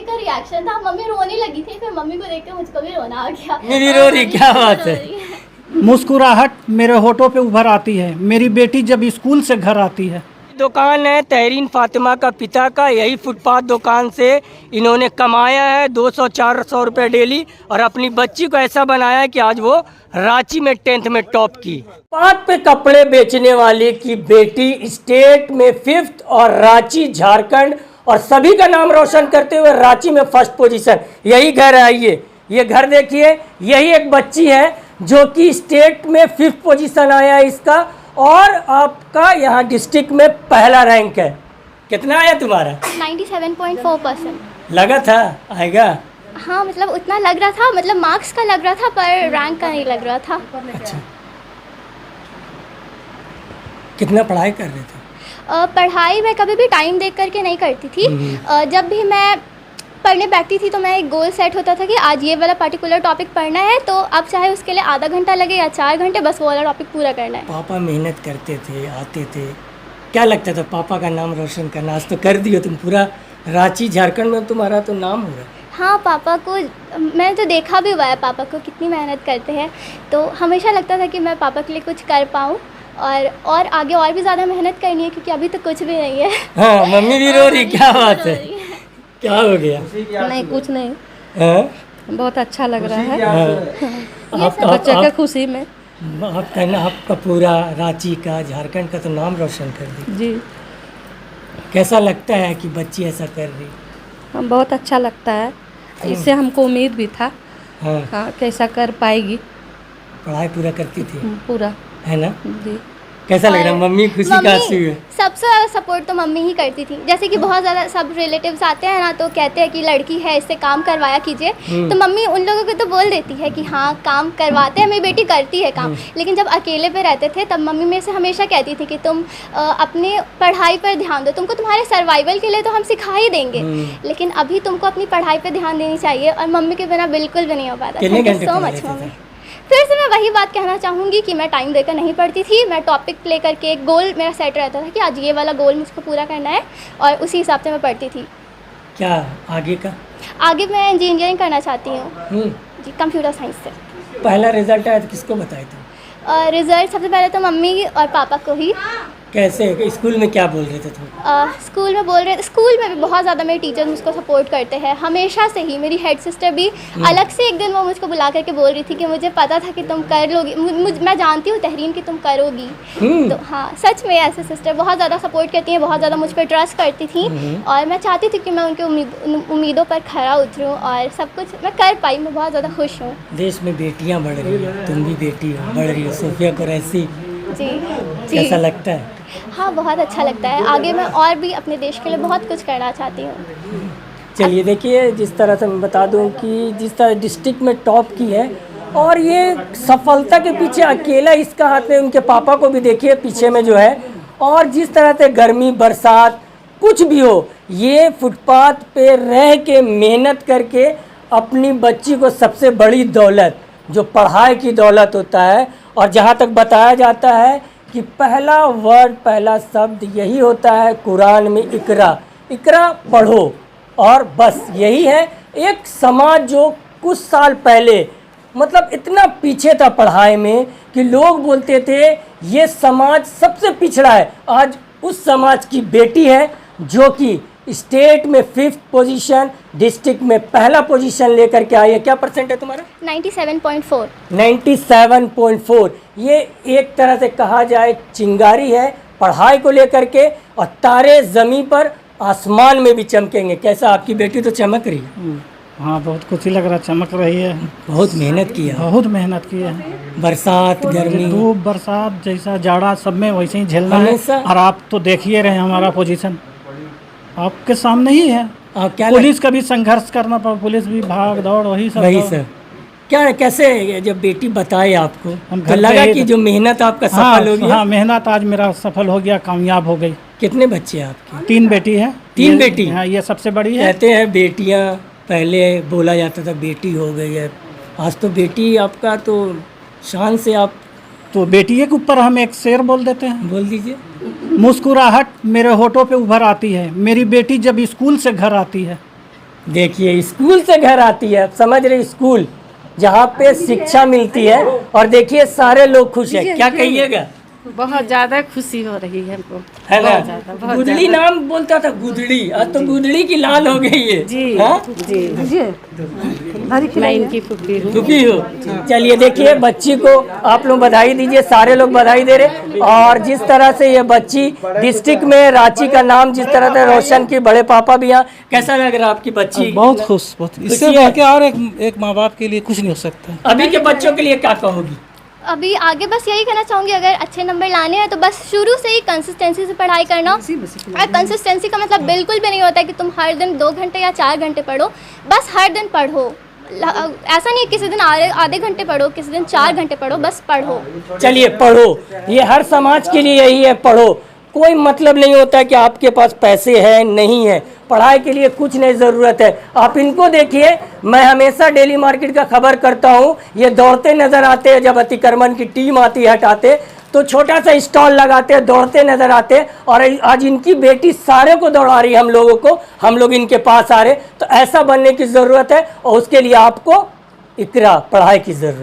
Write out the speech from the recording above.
का रिएक्शन था, मम्मी रोने लगी थी, फिर मम्मी को देख के मुझको भी रोना आ गया। मेरी रो रही, क्या बात है। मुस्कुराहट मेरे होठों पे उभर आती है, मेरी बेटी जब स्कूल से घर आती है। दुकान है तहरीन फातिमा का पिता का, यही फुटपाथ दुकान से इन्होंने कमाया है 200-400 रुपये डेली और अपनी बच्ची को ऐसा बनाया है कि आज वो रांची में 10th में टॉप की। फुटपाथ पे कपड़े बेचने वाले की बेटी स्टेट में 5th और रांची झारखंड और सभी का नाम रोशन करते हुए रांची में 1st पोजीशन। यही घर है, ये घर देखिए, यही एक बच्ची है जो कि स्टेट में 5th पोजीशन आया है इसका, और आपका यहाँ डिस्ट्रिक्ट में पहला रैंक है। कितना आया तुम्हारा? 97.4%। लगा था आएगा? हाँ, मतलब उतना लग रहा था, मतलब मार्क्स का लग रहा था पर रैंक का नहीं लग रहा था। अच्छा, कितना पढ़ाई कर रहे थे? पढ़ाई मैं कभी भी टाइम देख करके नहीं करती थी। जब भी मैं पढ़ने बैठती थी तो मैं एक गोल सेट होता था कि आज ये वाला पर्टिकुलर टॉपिक पढ़ना है, तो अब चाहे उसके लिए आधा घंटा लगे या 4 घंटे, बस वो वाला टॉपिक पूरा करना है। पापा मेहनत करते थे, आते थे, क्या लगता था पापा का नाम रोशन करना? आज तो कर दियो तुम, पूरा रांची झारखंड में तुम्हारा तो नाम हो रहा है। हाँ, पापा को मैंने तो देखा भी हुआ है, पापा को कितनी मेहनत करते हैं, तो हमेशा लगता था कि मैं पापा के लिए कुछ कर पाऊँ और आगे और भी ज़्यादा मेहनत करनी है, क्योंकि अभी तो कुछ भी नहीं है। हाँ, मम्मी भी रो रही, क्या बात है, क्या हो गया? नहीं, कुछ नहीं। हाँ? बहुत अच्छा लग रहा है। हाँ। बच्चे के खुशी में। आपका पूरा रांची का, झारखंड का तो नाम रोशन कर दी जी, कैसा लगता है कि बच्ची ऐसा कर रही? हम बहुत अच्छा लगता है, इससे हमको उम्मीद भी था। हाँ, हाँ, कैसा कर पाएगी। पढ़ाई पूरा करती थी, पूरा। है ना? जी। कैसा लग रहा है? मम्मी खुशी का आंसू है। सबसे ज़्यादा सपोर्ट तो मम्मी ही करती थी। जैसे कि बहुत ज़्यादा सब रिलेटिव्स आते हैं ना, तो कहते हैं कि लड़की है, इससे काम करवाया कीजिए, तो मम्मी उन लोगों को तो बोल देती है कि हाँ काम करवाते हैं, मेरी बेटी करती है काम। लेकिन जब अकेले पे रहते थे तब मम्मी मेरे से हमेशा कहती थी कि तुम अपने पढ़ाई पर ध्यान दो, तुमको तुम्हारे सर्वाइवल के लिए तो हम सिखा ही देंगे, लेकिन अभी तुमको अपनी पढ़ाई पर ध्यान देनी चाहिए, और मम्मी के बिना बिल्कुल भी नहीं हो पाता। कितने थैंक यू घंटे सो पढ़ मच लेते मम्मी। थे? फिर से मैं वही बात कहना चाहूँगी कि मैं टाइम देकर नहीं पढ़ती थी, मैं टॉपिक ले करके एक गोल मेरा सेट रहता था कि आज ये वाला गोल मुझको पूरा करना है, और उसी हिसाब से मैं पढ़ती थी। क्या आगे का? आगे मैं इंजीनियरिंग करना चाहती हूँ जी, कंप्यूटर साइंस से। पहला रिजल्ट आया तो किसको बताए थे? रिज़ल्ट सबसे पहले तो मम्मी और पापा को ही। कैसे स्कूल में क्या बोल रहे थे तुम? स्कूल में बोल रहे थे, स्कूल में भी बहुत ज़्यादा मेरे टीचर्स मुझको सपोर्ट करते हैं हमेशा से ही। मेरी हेड सिस्टर भी अलग से एक दिन वो मुझको बुला करके बोल रही थी कि मुझे पता था कि तुम कर लोगी, मैं जानती हूँ तहरीन कि तुम करोगी। तो हाँ, सच में ऐसे सिस्टर बहुत ज़्यादा सपोर्ट करती हैं, बहुत ज़्यादा मुझ पर ट्रस्ट करती थी, और मैं चाहती थी कि मैं उनकी उम्मीदों पर खरा उतरूँ और सब कुछ मैं कर पाई। मैं बहुत ज़्यादा खुश हूँ। देश में बेटियां बढ़ रही हैं, तुम भी बेटी हो, बढ़ रही हो, सोफिया कुरैशी, जी कैसा लगता है? हाँ, बहुत अच्छा लगता है। आगे मैं और भी अपने देश के लिए बहुत कुछ करना चाहती हूँ। चलिए देखिए, जिस तरह से मैं बता दूं कि जिस तरह डिस्ट्रिक्ट में टॉप की है, और ये सफलता के पीछे अकेला इसका हाथ में, उनके पापा को भी देखिए पीछे में जो है, और जिस तरह से गर्मी बरसात कुछ भी हो, ये फुटपाथ पे रह के मेहनत करके अपनी बच्ची को सबसे बड़ी दौलत जो पढ़ाई की दौलत होता है, और जहाँ तक बताया जाता है कि पहला वर्ड, पहला शब्द यही होता है कुरान में, इकरा, इकरा पढ़ो, और बस यही है। एक समाज जो कुछ साल पहले मतलब इतना पीछे था पढ़ाई में कि लोग बोलते थे ये समाज सबसे पिछड़ा है, आज उस समाज की बेटी है जो कि स्टेट में 5th पोजीशन, डिस्ट्रिक्ट में पहला पोजीशन लेकर के आई है। क्या परसेंट है तुम्हारा? 97.4। 97.4। ये एक तरह से कहा जाए चिंगारी है पढ़ाई को लेकर के, और तारे ज़मीन पर आसमान में भी चमकेंगे। कैसा, आपकी बेटी तो चमक रही है? हाँ, बहुत खुशी लग रहा, चमक रही है। बहुत मेहनत की है। बहुत मेहनत की है। बरसात, गर्मी, धूप, बरसात, जैसा जाड़ा, सब में वैसे ही झेलना है। हमेशा। और आप तो देख ही रहे हैं हमारा पोजीशन आपके सामने ही है। क्या पुलिस का भी संघर्ष करना पड़ा, पुलिस भी भाग दौड़ वही सब। सर, क्या कैसे जब बेटी बताए आपको, हम तो घर लगा पे कि जो मेहनत आपका हाँ, सफल हो गया? हाँ, मेहनत आज मेरा सफल हो गया, कामयाब हो गई। कितने बच्चे हैं आपके? 3 बेटी है। 3 बेटी? हाँ, ये सबसे बड़ी है। कहते हैं बेटियां, पहले बोला जाता था बेटी हो गई है, आज तो बेटी आपका तो शान से आप तो बेटी के ऊपर हम एक शेर बोल देते हैं। बोल दीजिए। मुस्कुराहट मेरे होठों पे उभर आती है, मेरी बेटी जब स्कूल से घर आती है। देखिए स्कूल से घर आती है, आप समझ रहे, स्कूल जहाँ पे शिक्षा मिलती है, और देखिए सारे लोग खुश हैं। क्या कहिएगा? बहुत ज़्यादा खुशी हो रही है हमको, है ना? बहुत ज़्यादा, बहुत गुदड़ी ज़्यादा। नाम बोलता था, गुदड़ी, आज तो गुदड़ी की लाल हो गई है। जी हाँ? जी, मैं इनकी फूफी हूँ। दुखी हो? चलिए देखिए, बच्ची को आप लोग बधाई दीजिए, सारे लोग बधाई दे रहे। और जिस तरह से ये बच्ची डिस्ट्रिक्ट में रांची का नाम जिस तरह से रोशन की, बड़े पापा भी यहाँ, कैसा लग रहा है आपकी बच्ची? बहुत खुश, बहुत इससे खुशी है? बढ़ के और एक माँ बाप के लिए कुछ नहीं हो सकता। अभी के बच्चों के लिए क्या कहोगी? अभी आगे बस यही कहना चाहूँगी, अगर अच्छे नंबर लाने हैं तो बस शुरू से ही कंसिस्टेंसी से पढ़ाई करना। और कंसिस्टेंसी का मतलब बिल्कुल भी नहीं होता है कि तुम हर दिन 2 घंटे या 4 घंटे पढ़ो, बस हर दिन पढ़ो। ऐसा नहीं है किसी दिन आधे घंटे पढ़ो, किसी दिन 4 घंटे पढ़ो, बस पढ़ो। चलिए पढ़ो, ये हर समाज के लिए यही है, पढ़ो। कोई मतलब नहीं होता है कि आपके पास पैसे हैं नहीं है, पढ़ाई के लिए कुछ नहीं ज़रूरत है। आप इनको देखिए, मैं हमेशा डेली मार्केट का खबर करता हूँ, ये दौड़ते नज़र आते हैं। जब अतिक्रमण की टीम आती है हटाते, तो छोटा सा स्टॉल लगाते हैं, दौड़ते नज़र आते हैं। और आज इनकी बेटी सारे को दौड़ा रही है, हम लोगों को, हम लोग इनके पास आ रहे। तो ऐसा बनने की ज़रूरत है, और उसके लिए आपको इकरा, पढ़ाई की ज़रूरत है।